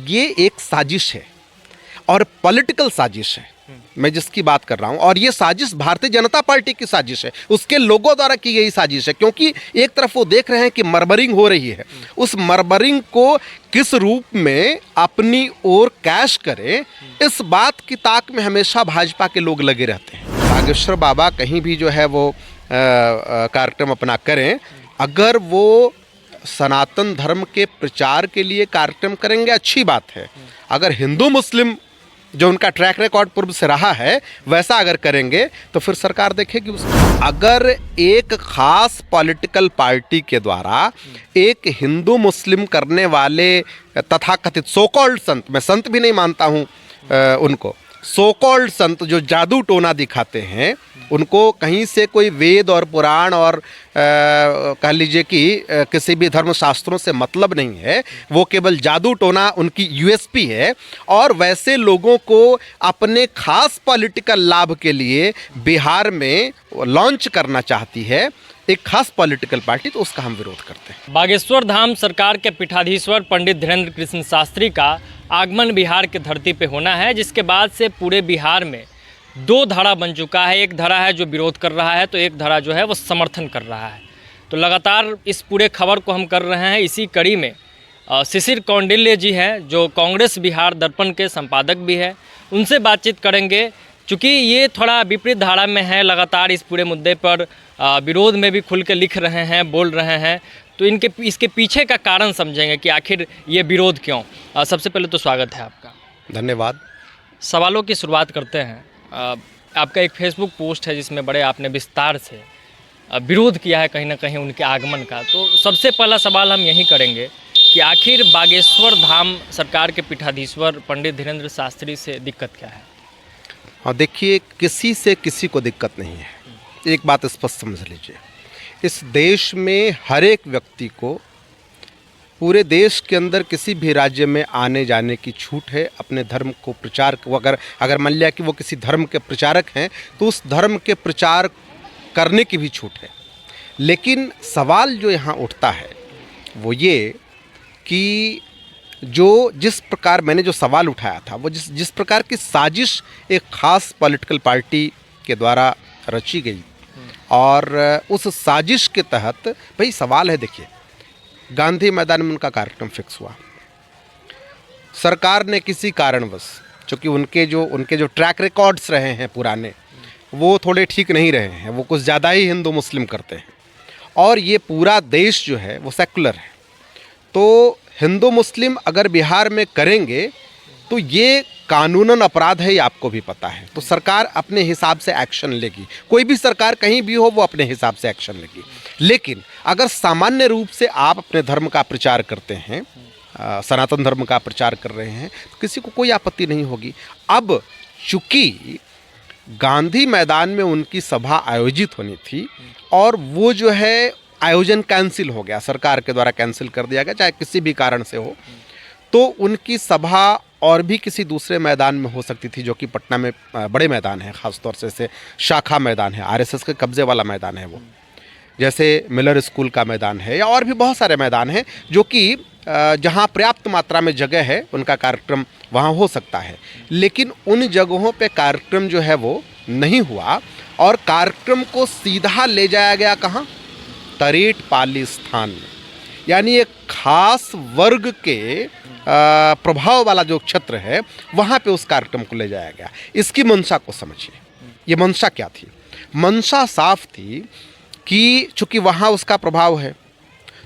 ये एक साजिश है और पॉलिटिकल साजिश है मैं जिसकी बात कर रहा हूं, और ये साजिश भारतीय जनता पार्टी की साजिश है, उसके लोगों द्वारा की गई साजिश है। क्योंकि एक तरफ वो देख रहे हैं कि मर्मरिंग हो रही है, उस मर्मरिंग को किस रूप में अपनी ओर कैश करें, इस बात की ताक में हमेशा भाजपा के लोग लगे रहते हैं। बागेश्वर बाबा कहीं भी जो है वो कार्यक्रम अपना करें, अगर वो सनातन धर्म के प्रचार के लिए कार्यक्रम करेंगे अच्छी बात है। अगर हिंदू मुस्लिम जो उनका ट्रैक रिकॉर्ड पूर्व से रहा है वैसा अगर करेंगे तो फिर सरकार देखेगी उसको। अगर एक खास पॉलिटिकल पार्टी के द्वारा एक हिंदू मुस्लिम करने वाले तथाकथित सो कॉल्ड संत, मैं संत भी नहीं मानता हूँ उनको, सो कॉल्ड संत जो जादू टोना दिखाते हैं, उनको कहीं से कोई वेद और पुराण और कह लीजिए कि किसी भी धर्म शास्त्रों से मतलब नहीं है, वो केवल जादू टोना उनकी यूएसपी है। और वैसे लोगों को अपने खास पॉलिटिकल लाभ के लिए बिहार में लॉन्च करना चाहती है एक खास पॉलिटिकल पार्टी, तो उसका हम विरोध करते हैं। बागेश्वर धाम सरकार के पीठाधीश्वर पंडित धीरेन्द्र कृष्ण शास्त्री का आगमन बिहार की धरती पे होना है, जिसके बाद से पूरे बिहार में दो धारा बन चुका है। एक धारा है जो विरोध कर रहा है, तो एक धारा जो है वो समर्थन कर रहा है। तो लगातार इस पूरे खबर को हम कर रहे हैं। इसी कड़ी में शिशिर कौंडिल्य जी हैं जो कांग्रेस बिहार दर्पण के संपादक भी है, उनसे बातचीत करेंगे। चूँकि ये थोड़ा विपरीत धारा में है, लगातार इस पूरे मुद्दे पर विरोध में भी खुल के लिख रहे हैं, बोल रहे हैं, तो इसके पीछे का कारण समझेंगे कि आखिर ये विरोध क्यों। सबसे पहले तो स्वागत है आपका। धन्यवाद। सवालों की शुरुआत करते हैं। आपका एक फेसबुक पोस्ट है जिसमें बड़े आपने विस्तार से विरोध किया है कहीं ना कहीं उनके आगमन का। तो सबसे पहला सवाल हम यही करेंगे कि आखिर बागेश्वर धाम सरकार के पीठाधीश्वर पंडित धीरेन्द्र शास्त्री से दिक्कत क्या है? हाँ, देखिए, किसी से किसी को दिक्कत नहीं है, एक बात स्पष्ट समझ लीजिए। इस देश में हर एक व्यक्ति को पूरे देश के अंदर किसी भी राज्य में आने जाने की छूट है। अपने धर्म को प्रचार, अगर मान लिया कि वो किसी धर्म के प्रचारक हैं तो उस धर्म के प्रचार करने की भी छूट है। लेकिन सवाल जो यहाँ उठता है वो ये कि जिस प्रकार मैंने जो सवाल उठाया था, वो जिस प्रकार की साजिश एक ख़ास पॉलिटिकल पार्टी के द्वारा रची गई, और उस साजिश के तहत भाई सवाल है, देखिए, गांधी मैदान में उनका कार्यक्रम फिक्स हुआ। सरकार ने किसी कारणवश, चूँकि उनके जो ट्रैक रिकॉर्ड्स रहे हैं पुराने, वो थोड़े ठीक नहीं रहे हैं, वो कुछ ज़्यादा ही हिंदू मुस्लिम करते हैं, और ये पूरा देश जो है वो सेकुलर है। तो हिंदू मुस्लिम अगर बिहार में करेंगे तो ये कानूनन अपराध है, ये आपको भी पता है। तो सरकार अपने हिसाब से एक्शन लेगी, कोई भी सरकार कहीं भी हो वो अपने हिसाब से एक्शन लेगी। लेकिन अगर सामान्य रूप से आप अपने धर्म का प्रचार करते हैं, सनातन धर्म का प्रचार कर रहे हैं, तो किसी को कोई आपत्ति नहीं होगी। अब चूँकि गांधी मैदान में उनकी सभा आयोजित होनी थी और वो जो है आयोजन कैंसिल हो गया, सरकार के द्वारा कैंसिल कर दिया गया, चाहे किसी भी कारण से हो, तो उनकी सभा और भी किसी दूसरे मैदान में हो सकती थी, जो कि पटना में बड़े मैदान है, ख़ासतौर से शाखा मैदान है, आरएसएस के कब्जे वाला मैदान है वो, जैसे मिलर स्कूल का मैदान है, या और भी बहुत सारे मैदान हैं जो कि जहाँ पर्याप्त मात्रा में जगह है उनका कार्यक्रम वहाँ हो सकता है। लेकिन उन जगहों पे कार्यक्रम जो है वो नहीं हुआ, और कार्यक्रम को सीधा ले जाया गया कहाँ? तरेट पाली स्थान में, यानी एक खास वर्ग के प्रभाव वाला जो क्षेत्र है वहाँ पे उस कार्यक्रम को ले जाया गया। इसकी मंशा को समझिए, ये मंशा क्या थी? मंशा साफ थी कि चूँकि वहाँ उसका प्रभाव है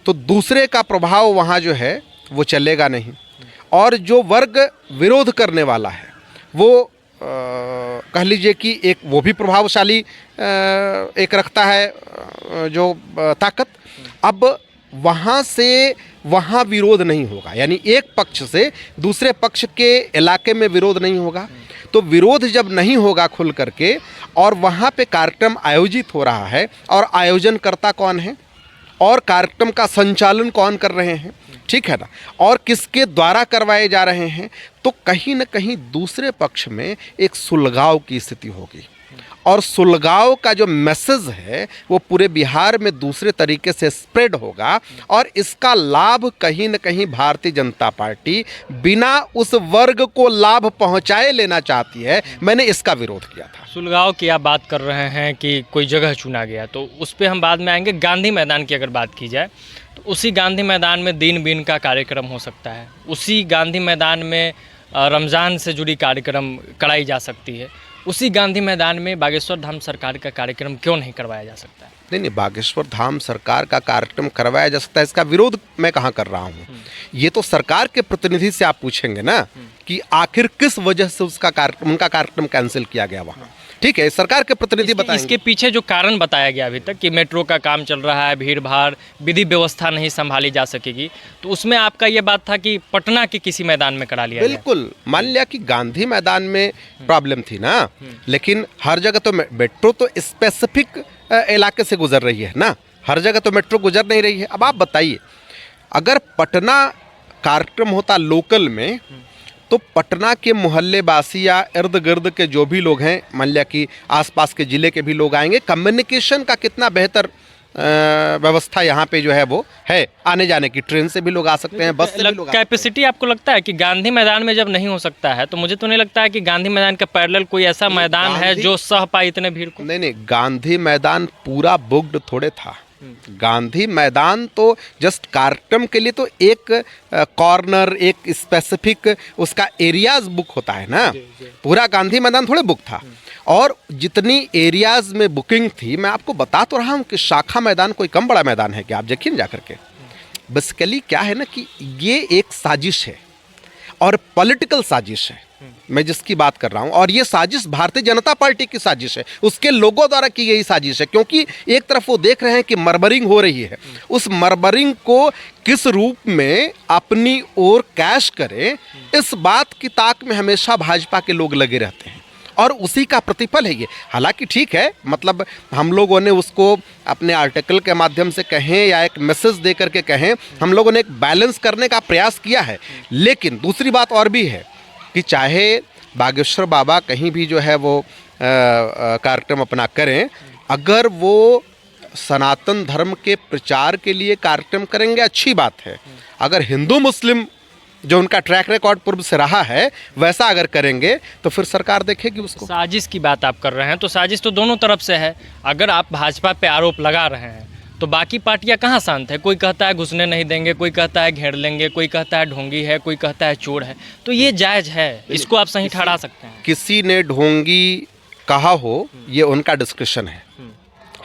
तो दूसरे का प्रभाव वहाँ जो है वो चलेगा नहीं, और जो वर्ग विरोध करने वाला है वो कह लीजिए कि एक वो भी प्रभावशाली एक रखता है जो ताकत। अब वहाँ से वहाँ विरोध नहीं होगा, यानी एक पक्ष से दूसरे पक्ष के इलाके में विरोध नहीं होगा। तो विरोध जब नहीं होगा खुल करके, और वहाँ पे कार्यक्रम आयोजित हो रहा है, और आयोजनकर्ता कौन है और कार्यक्रम का संचालन कौन कर रहे हैं, ठीक है ना, और किसके द्वारा करवाए जा रहे हैं, तो कहीं न कहीं दूसरे पक्ष में एक सुलगाव की स्थिति होगी। और सुलगाव का जो मैसेज है वो पूरे बिहार में दूसरे तरीके से स्प्रेड होगा और इसका लाभ कहीं न कहीं भारतीय जनता पार्टी बिना उस वर्ग को लाभ पहुंचाए लेना चाहती है। मैंने इसका विरोध किया था। सुलगाव की आप बात कर रहे हैं कि कोई जगह चुना गया, तो उस पर हम बाद में आएंगे। गांधी मैदान की अगर बात की जाए तो उसी गांधी मैदान में दीन बीन का कार्यक्रम हो सकता है, उसी गांधी मैदान में रमज़ान से जुड़ी कार्यक्रम कराई जा सकती है, उसी गांधी मैदान में बागेश्वर धाम सरकार का कार्यक्रम क्यों नहीं करवाया जा सकता है? नहीं, बागेश्वर धाम सरकार का कार्यक्रम करवाया जा सकता है, इसका विरोध मैं कहाँ कर रहा हूँ। ये तो सरकार के प्रतिनिधि से आप पूछेंगे ना कि आखिर किस वजह से उसका कार्यक्रम, उनका कार्यक्रम कैंसिल किया गया वहाँ। ठीक है, सरकार के प्रतिनिधि बताएंगे। इसके पीछे जो कारण बताया गया अभी तक कि मेट्रो का काम चल रहा है, भीड़ भाड़, विधि व्यवस्था नहीं संभाली जा सकेगी, तो उसमें आपका ये बात था कि पटना के किसी मैदान में करा लिया बिल्कुल। मान लिया कि गांधी मैदान में प्रॉब्लम थी ना, लेकिन हर जगह तो मेट्रो तो स्पेसिफिक इलाके से गुजर रही है ना, हर जगह तो मेट्रो गुजर नहीं रही है। अब आप बताइए, अगर पटना कार्यक्रम होता लोकल में तो पटना के मोहल्लेवासी या इर्द गिर्द के जो भी लोग हैं, मान लिया कि आसपास के ज़िले के भी लोग आएंगे, कम्युनिकेशन का कितना बेहतर व्यवस्था यहाँ पे जो है वो है, आने जाने की, ट्रेन से भी लोग आ सकते हैं, बस से भी लोग आ सकते हैं। कैपेसिटी आपको लगता है कि गांधी मैदान में जब नहीं हो सकता है तो मुझे तो नहीं लगता है कि गांधी मैदान के पैरेलल कोई ऐसा मैदान है जो सह पाए इतने भीड़ को। नहीं, गांधी मैदान पूरा बुक्ड थोड़े था। गांधी मैदान तो जस्ट कार्यक्रम के लिए तो एक कॉर्नर, एक स्पेसिफिक उसका एरियाज बुक होता है ना, पूरा गांधी मैदान थोड़े बुक था। और जितनी एरियाज में बुकिंग थी, मैं आपको बता तो रहा हूँ कि शाखा मैदान कोई कम बड़ा मैदान है क्या? आप देखिए जा करके। बेसिकली क्या है ना कि ये एक साजिश है और पॉलिटिकल साजिश है मैं जिसकी बात कर रहा हूं, और ये साजिश भारतीय जनता पार्टी की साजिश है, उसके लोगों द्वारा की गई साजिश है। क्योंकि एक तरफ वो देख रहे हैं कि मर्मरिंग हो रही है, उस मर्मरिंग को किस रूप में अपनी ओर कैश करें, इस बात की ताक में हमेशा भाजपा के लोग लगे रहते हैं और उसी का प्रतिफल है ये। हालांकि ठीक है, मतलब हम लोगों ने उसको अपने आर्टिकल के माध्यम से कहें या एक मैसेज दे करके कहें, हम लोगों ने एक बैलेंस करने का प्रयास किया है। लेकिन दूसरी बात और भी है कि चाहे बागेश्वर बाबा कहीं भी जो है वो कार्यक्रम अपना करें, अगर वो सनातन धर्म के प्रचार के लिए कार्यक्रम करेंगे अच्छी बात है। अगर हिंदू मुस्लिम जो उनका ट्रैक रिकॉर्ड पूर्व से रहा है वैसा अगर करेंगे तो फिर सरकार देखेगी उसको। साजिश की बात आप कर रहे हैं तो साजिश तो दोनों तरफ से है। अगर आप भाजपा पे आरोप लगा रहे हैं तो बाकी पार्टियां कहाँ शांत है? कोई कहता है घुसने नहीं देंगे, कोई कहता है घेर लेंगे, कोई कहता है ढोंगी है, कोई कहता है चोर है। तो ये जायज़ है, इसको आप सही ठहरा सकते हैं। किसी ने ढोंगी कहा हो ये उनका डिस्कशन है।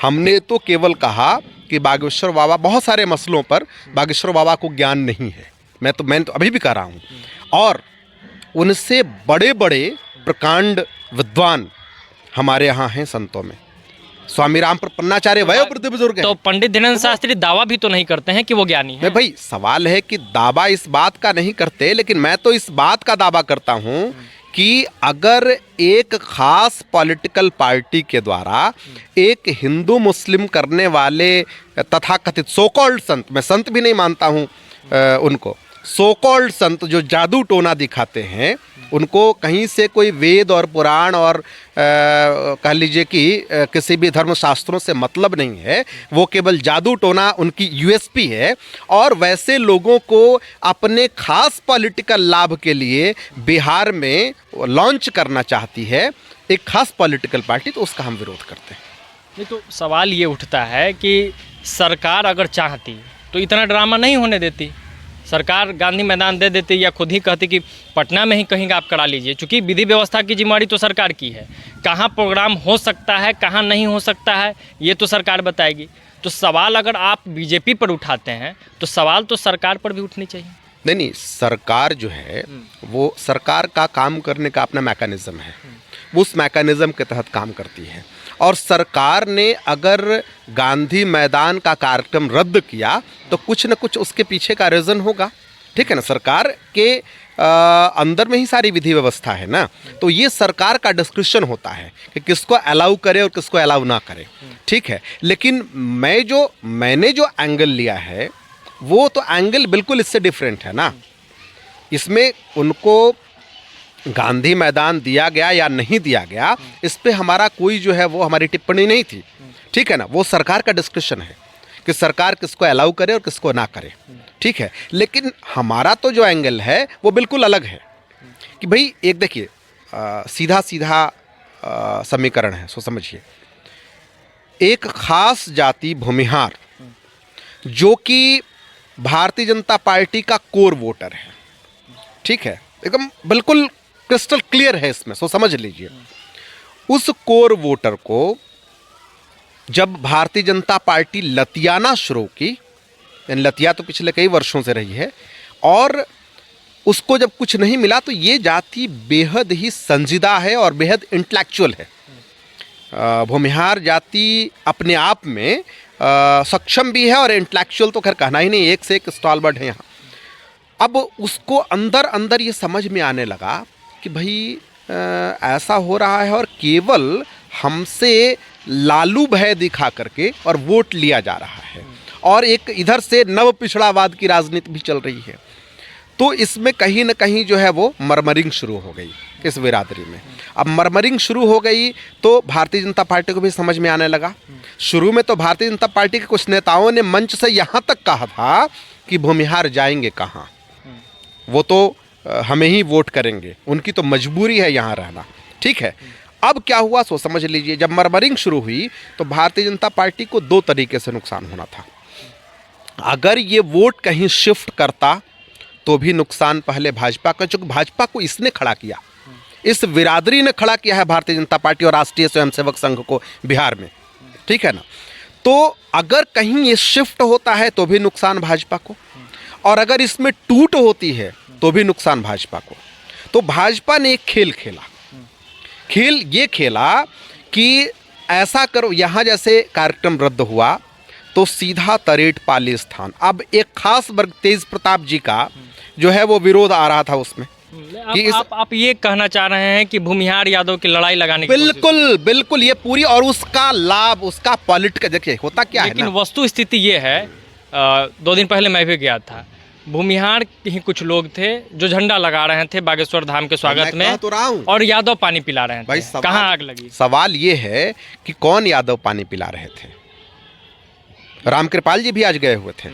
हमने तो केवल कहा कि बागेश्वर बाबा, बहुत सारे मसलों पर बागेश्वर बाबा को ज्ञान नहीं है। मैं तो अभी भी कह रहा हूँ, और उनसे बड़े बड़े प्रकांड विद्वान हमारे यहाँ हैं संतों में। स्वामी राम प्रपन्नाचार्य वयोवृद्ध बुजुर्ग हैं। तो पंडित धीरेन्द्र शास्त्री दावा भी तो नहीं करते हैं कि वो ज्ञानी है। भाई सवाल है कि दावा इस बात का नहीं करते, लेकिन मैं तो इस बात का दावा करता हूँ कि अगर एक खास पॉलिटिकल पार्टी के द्वारा एक हिंदू मुस्लिम करने वाले तथाकथित सो कॉल्ड संत, मैं संत भी नहीं मानता हूँ उनको, सो कॉल्ड संत जो जादू टोना दिखाते हैं, उनको कहीं से कोई वेद और पुराण और कह लीजिए कि किसी भी धर्म शास्त्रों से मतलब नहीं है, वो केवल जादू टोना उनकी यूएसपी है। और वैसे लोगों को अपने खास पॉलिटिकल लाभ के लिए बिहार में लॉन्च करना चाहती है एक खास पॉलिटिकल पार्टी, तो उसका हम विरोध करते हैं। नहीं, तो सवाल ये उठता है कि सरकार अगर चाहती तो इतना ड्रामा नहीं होने देती। सरकार गांधी मैदान दे देती या खुद ही कहती कि पटना में ही कहीं आप करा लीजिए, क्योंकि विधि व्यवस्था की जिम्मेदारी तो सरकार की है। कहाँ प्रोग्राम हो सकता है, कहाँ नहीं हो सकता है, ये तो सरकार बताएगी। तो सवाल अगर आप बीजेपी पर उठाते हैं तो सवाल तो सरकार पर भी उठनी चाहिए। नहीं, सरकार जो है वो सरकार का काम करने का अपना मैकेनिज़्म है, वो उस मैकेनिज़्म के तहत काम करती है। और सरकार ने अगर गांधी मैदान का कार्यक्रम रद्द किया तो कुछ न कुछ उसके पीछे का रीज़न होगा, ठीक है ना। सरकार के अंदर में ही सारी विधि व्यवस्था है ना, तो ये सरकार का डिस्क्रिप्शन होता है कि किसको अलाउ करे और किसको अलाउ ना करे, ठीक है। लेकिन मैंने जो एंगल लिया है वो तो एंगल बिल्कुल इससे डिफरेंट है ना। इसमें उनको गांधी मैदान दिया गया या नहीं दिया गया, इस पे हमारा कोई जो है वो हमारी टिप्पणी नहीं थी, ठीक है ना। वो सरकार का डिस्कशन है कि सरकार किसको अलाउ करे और किसको ना करे, ठीक है। लेकिन हमारा तो जो एंगल है वो बिल्कुल अलग है कि भाई एक देखिए सीधा सीधा समीकरण है, सो समझिए। एक खास जाति भूमिहार जो कि भारतीय जनता पार्टी का कोर वोटर है, ठीक है, एकदम बिल्कुल क्रिस्टल क्लियर है इसमें, सो समझ लीजिए। उस कोर वोटर को जब भारतीय जनता पार्टी लतियाना शुरू की, यानी लतिया तो पिछले कई वर्षों से रही है, और उसको जब कुछ नहीं मिला तो ये जाति बेहद ही संजीदा है और बेहद इंटेलेक्चुअल है। भूमिहार जाति अपने आप में सक्षम भी है और इंटेलेक्चुअल तो खैर कहना ही नहीं, एक से एक स्टॉलवर्ड है यहाँ। अब उसको अंदर अंदर ये समझ में आने लगा कि भाई ऐसा हो रहा है और केवल हमसे लालू भय दिखा करके और वोट लिया जा रहा है, और एक इधर से नव पिछड़ावाद की राजनीति भी चल रही है। तो इसमें कहीं ना कहीं जो है वो मरमरिंग शुरू हो गई इस बिरादरी में। अब मरमरिंग शुरू हो गई तो भारतीय जनता पार्टी को भी समझ में आने लगा। शुरू में तो भारतीय जनता पार्टी के कुछ नेताओं ने मंच से यहाँ तक कहा था कि भूमिहार जाएंगे कहाँ, वो तो हमें ही वोट करेंगे, उनकी तो मजबूरी है यहाँ रहना, ठीक है। अब क्या हुआ सो समझ लीजिए। जब मरमरिंग शुरू हुई तो भारतीय जनता पार्टी को दो तरीके से नुकसान होना था। अगर ये वोट कहीं शिफ्ट करता तो भी नुकसान पहले भाजपा का, चूंकि भाजपा को इसने खड़ा किया, इस बिरादरी ने खड़ा किया है भारतीय जनता पार्टी और राष्ट्रीय स्वयंसेवक संघ को बिहार में, ठीक है ना। तो अगर कहीं ये शिफ्ट होता है तो भी नुकसान भाजपा को, और अगर इसमें टूट होती है तो भी नुकसान भाजपा को। तो भाजपा ने एक खेल खेला, खेल ये खेला कि ऐसा करो, यहाँ जैसे कार्यक्रम रद्द हुआ तो सीधा तरेट पाली स्थान। अब एक खास वर्ग तेज प्रताप जी का जो है वो विरोध आ रहा था उसमें कि आप ये कहना चाह रहे हैं कि भूमिहार यादव की लड़ाई लगाने की बिल्कुल बिल्कुल ये पूरी, और उसका लाभ उसका पॉलिटिकल देखिए होता क्या है ना। लेकिन वस्तु स्थिति ये है, 2 दिन पहले मैं भी गया था, भूमिहार के ही कुछ लोग थे जो झंडा लगा रहे थे बागेश्वर धाम के स्वागत में, तो रहा हूं। और यादव पानी पिला रहे भाई थे। कहाँ आग लगी? सवाल ये है कि कौन यादव पानी पिला रहे थे? रामकृपाल जी भी आज गए हुए थे,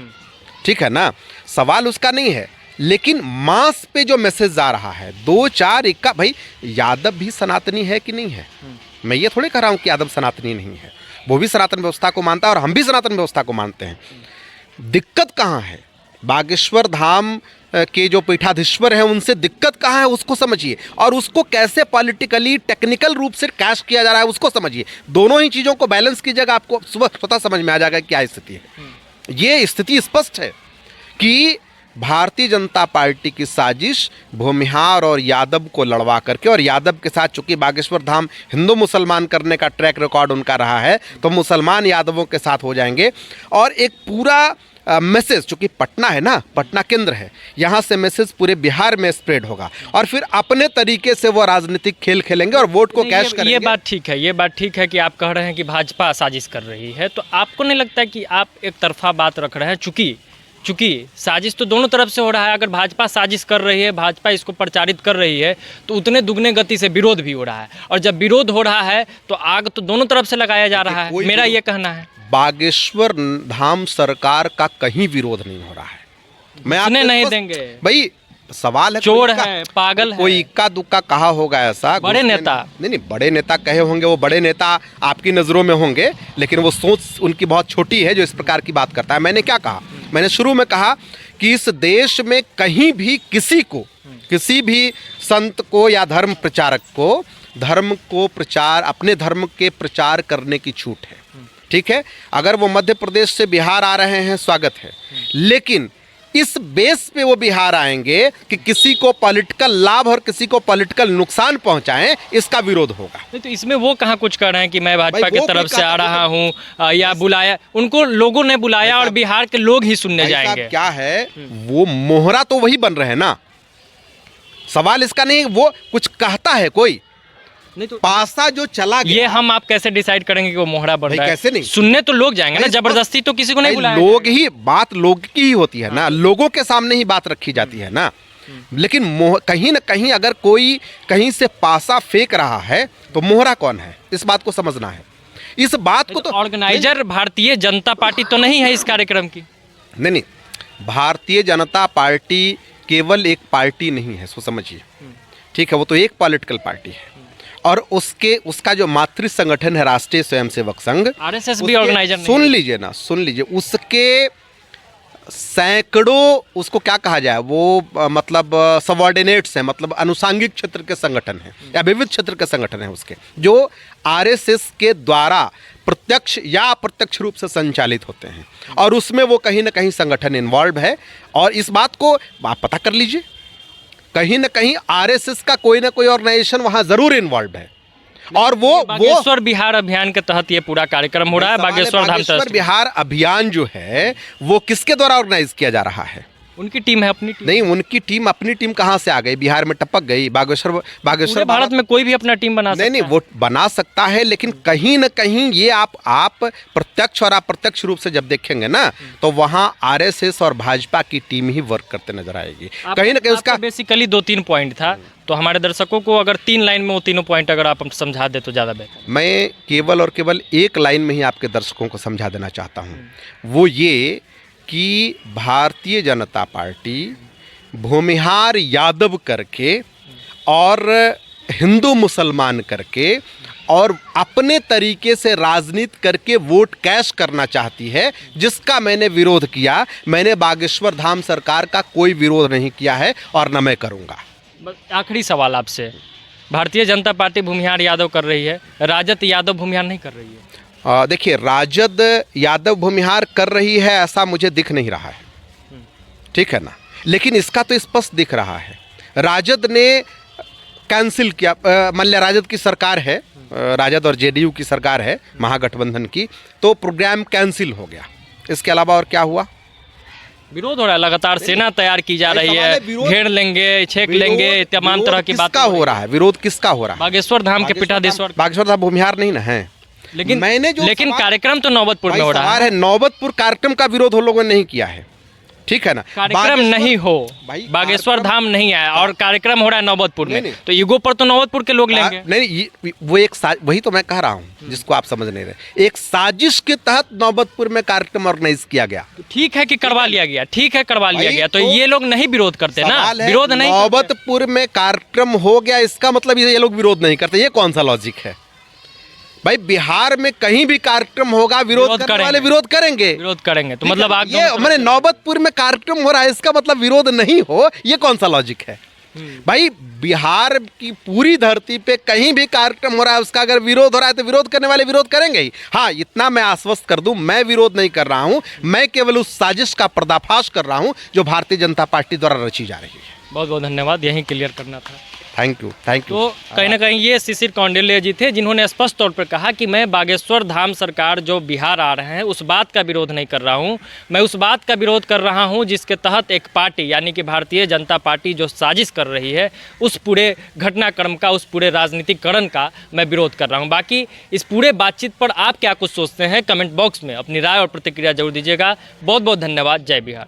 ठीक है ना, सवाल उसका नहीं है। लेकिन मास पे जो मैसेज आ रहा है 2-4 इक्का, भाई यादव भी सनातनी है कि नहीं है? मैं ये थोड़ी कह रहा हूँ कि यादव सनातनी नहीं है, वो भी सनातन व्यवस्था को मानता है और हम भी सनातन व्यवस्था को मानते हैं। दिक्कत कहाँ है? बागेश्वर धाम के जो पीठाधीश्वर हैं उनसे दिक्कत कहाँ है उसको समझिए, और उसको कैसे पॉलिटिकली टेक्निकल रूप से कैश किया जा रहा है उसको समझिए। दोनों ही चीज़ों को बैलेंस कीजिएगा, आपको स्वतः समझ में आ जाएगा क्या स्थिति है। ये स्थिति स्पष्ट है कि भारतीय जनता पार्टी की साजिश भूमिहार और यादव को लड़वा करके, और यादव के साथ चूंकि बागेश्वर धाम हिंदू मुसलमान करने का ट्रैक रिकॉर्ड उनका रहा है, तो मुसलमान यादवों के साथ हो जाएंगे। और एक पूरा मैसेज, चूंकि पटना है ना, पटना केंद्र है, यहाँ से मैसेज पूरे बिहार में स्प्रेड होगा, और फिर अपने तरीके से वो राजनीतिक खेल खेलेंगे और वोट को कैश करेंगे। ये बात ठीक है, ये बात ठीक है कि आप कह रहे हैं कि भाजपा साजिश कर रही है, तो आपको नहीं लगता कि आप एक तरफा बात रख रहे हैं? चूंकि साजिश तो दोनों तरफ से हो रहा है। अगर भाजपा साजिश कर रही है, भाजपा इसको प्रचारित कर रही है, तो उतने दुगने गति से विरोध भी हो रहा है, और जब विरोध हो रहा है तो आग तो दोनों तरफ से लगाया जा रहा है, मेरा ये कहना है। बागेश्वर धाम सरकार का कहीं विरोध नहीं हो रहा है, मैं आपको नहीं देंगे भाई। सवाल है, चोर है, पागल है, कोई इक्का दुक्का कहा होगा ऐसा, बड़े नेता नहीं बड़े नेता कहे होंगे, वो बड़े नेता आपकी नज़रों में होंगे, लेकिन वो सोच उनकी बहुत छोटी है जो इस प्रकार की बात करता है। मैंने क्या कहा? मैंने शुरू में कहा कि इस देश में कहीं भी किसी को, किसी भी संत को या धर्म प्रचारक को धर्म को प्रचार, अपने धर्म के प्रचार करने की छूट है, ठीक है। अगर वो मध्य प्रदेश से बिहार आ रहे हैं, स्वागत है, लेकिन इस बेस पे वो बिहार आएंगे कि किसी को पॉलिटिकल लाभ और किसी को पॉलिटिकल नुकसान पहुंचाएं, इसका विरोध होगा। नहीं तो इसमें वो कहाँ कुछ कर रहे हैं कि मैं भाजपा की तरफ से आ रहा हूँ, या बुलाया, उनको लोगों ने बुलाया और बिहार के लोग ही सुनने जाएंगे। क्या है, वो मोहरा तो वही बन रहे हैं ना, सवाल इसका नहीं वो कुछ कहता है कोई, नहीं तो पासा जो चला गया, ये हम आप कैसे डिसाइड करेंगे कि वो मोहरा बन रहा है? कैसे नहीं, सुनने तो लोग जाएंगे ना, जबरदस्ती तो किसी को नहीं बुलाया। लोग ही बात लोग की ही होती है ना, लोगों के सामने ही बात रखी जाती है ना। लेकिन कहीं ना कहीं अगर कोई कहीं से पासा फेंक रहा है तो मोहरा कौन है, इस बात को समझना है। इस बात को तो ऑर्गेनाइजर भारतीय जनता पार्टी तो नहीं है इस कार्यक्रम की? नहीं, भारतीय जनता पार्टी केवल एक पार्टी नहीं है, सो समझिए, ठीक है। वो तो एक पॉलिटिकल पार्टी है और उसका जो मातृ संगठन है राष्ट्रीय स्वयंसेवक संघ, आरएसएस भी ऑर्गेनाइजर नहीं है। सुन लीजिए, उसके सैकड़ों, उसको क्या कहा जाए, वो मतलब सबऑर्डिनेट्स हैं, मतलब अनुसांगिक क्षेत्र के संगठन हैं या विविध क्षेत्र के संगठन हैं उसके, जो आरएसएस के द्वारा प्रत्यक्ष या अप्रत्यक्ष रूप से संचालित होते हैं और उसमें वो कहीं ना कहीं संगठन इन्वॉल्व है। और इस बात को आप पता कर लीजिए, कहीं ना कहीं आरएसएस का कोई ना कोई ऑर्गेनाइजेशन वहाँ ज़रूर इन्वॉल्व है। और वो बागेश्वर बिहार अभियान के तहत ये पूरा कार्यक्रम हो रहा है। बागेश्वर बिहार अभियान जो है वो किसके द्वारा ऑर्गेनाइज किया जा रहा है? उनकी टीम है, अपनी टीम नहीं, उनकी टीम, अपनी टीम कहाँ से आ गई? बिहार में टपक गई। बागेश्वर भारत में कोई भी अपना टीम बना सकता है। नहीं, वो बना सकता है, लेकिन कहीं ना कहीं ये आप प्रत्यक्ष और अप्रत्यक्ष रूप से जब देखेंगे ना तो वहाँ आरएसएस और भाजपा की टीम ही वर्क करते नजर आएगी। कहीं ना कहीं उसका बेसिकली 2-3 पॉइंट था, तो हमारे दर्शकों को अगर 3 लाइन में वो तीनों पॉइंट अगर आप समझा दे तो ज़्यादा बेहतर। मैं केवल और केवल एक लाइन में ही आपके दर्शकों को समझा देना चाहता हूँ, वो ये कि भारतीय जनता पार्टी भूमिहार यादव करके और हिंदू मुसलमान करके और अपने तरीके से राजनीति करके वोट कैश करना चाहती है, जिसका मैंने विरोध किया। मैंने बागेश्वर धाम सरकार का कोई विरोध नहीं किया है और न मैं करूँगा। आखिरी सवाल आपसे, भारतीय जनता पार्टी भूमिहार यादव कर रही है, राजद यादव भूमिहार नहीं कर रही है? देखिए, राजद यादव भूमिहार कर रही है ऐसा मुझे दिख नहीं रहा है, ठीक है ना, लेकिन इसका तो स्पष्ट दिख रहा है। राजद ने कैंसिल किया, मान लिया राजद की सरकार है, राजद और जेडीयू की सरकार है महागठबंधन की, तो प्रोग्राम कैंसिल हो गया। इसके अलावा और क्या हुआ? विरोध हो रहा है लगातार, सेना तैयार की जा रही है, घेर लेंगे, छेक लेंगे, तमाम तरह की बातें हो रहा है। विरोध किसका हो रहा है? बागेश्वर धाम के पीठाधीश्वर। बागेश्वर धाम भूमिहार नहीं ना है, लेकिन कार्यक्रम तो नौबतपुर में हो रहा है। नौबतपुर कार्यक्रम का विरोध हम लोगों ने नहीं किया है, ठीक है ना। कार्यक्रम नहीं हो, बागेश्वर धाम नहीं आया और कार्यक्रम हो रहा है नौबतपुर में, तो ईगो पर तो नौबतपुर के लोग लेंगे। नहीं, वो एक वही तो मैं कह रहा हूँ जिसको आप समझ नहीं रहे। एक साजिश के तहत नौबतपुर में कार्यक्रम ऑर्गेनाइज किया गया। ठीक है कि करवा लिया गया, ठीक है करवा लिया गया, तो ये लोग नहीं विरोध करते ना, विरोध नहीं। नौबतपुर में कार्यक्रम हो गया, इसका मतलब ये लोग विरोध नहीं करते, ये कौन सा लॉजिक है भाई? बिहार में कहीं भी कार्यक्रम होगा, विरोध करने वाले विरोध करेंगे, तो मतलब ये मैंने नौबतपुर में कार्यक्रम हो रहा है, इसका मतलब विरोध नहीं हो, ये कौन सा लॉजिक है भाई? बिहार की पूरी धरती पे कहीं भी कार्यक्रम हो रहा है, उसका अगर विरोध हो रहा है तो विरोध करने वाले विरोध करेंगे ही। हाँ, इतना मैं आश्वस्त कर दूं, मैं विरोध नहीं कर रहा हूं, मैं केवल उस साजिश का पर्दाफाश कर रहा हूं जो भारतीय जनता पार्टी द्वारा रची जा रही है। बहुत बहुत धन्यवाद, यही क्लियर करना था। Thank you. तो कहीं ना कहीं ये शिशिर कौंडिल्य जी थे जिन्होंने स्पष्ट तौर पर कहा कि मैं बागेश्वर धाम सरकार जो बिहार आ रहे हैं उस बात का विरोध नहीं कर रहा हूं, मैं उस बात का विरोध कर रहा हूं जिसके तहत एक पार्टी यानी कि भारतीय जनता पार्टी जो साजिश कर रही है उस पूरे घटनाक्रम का, उस पूरे राजनीतिकरण का मैं विरोध कर रहा हूँ। बाकी इस पूरे बातचीत पर आप क्या कुछ सोचते हैं, कमेंट बॉक्स में अपनी राय और प्रतिक्रिया जरूर दीजिएगा। बहुत बहुत धन्यवाद। जय बिहार।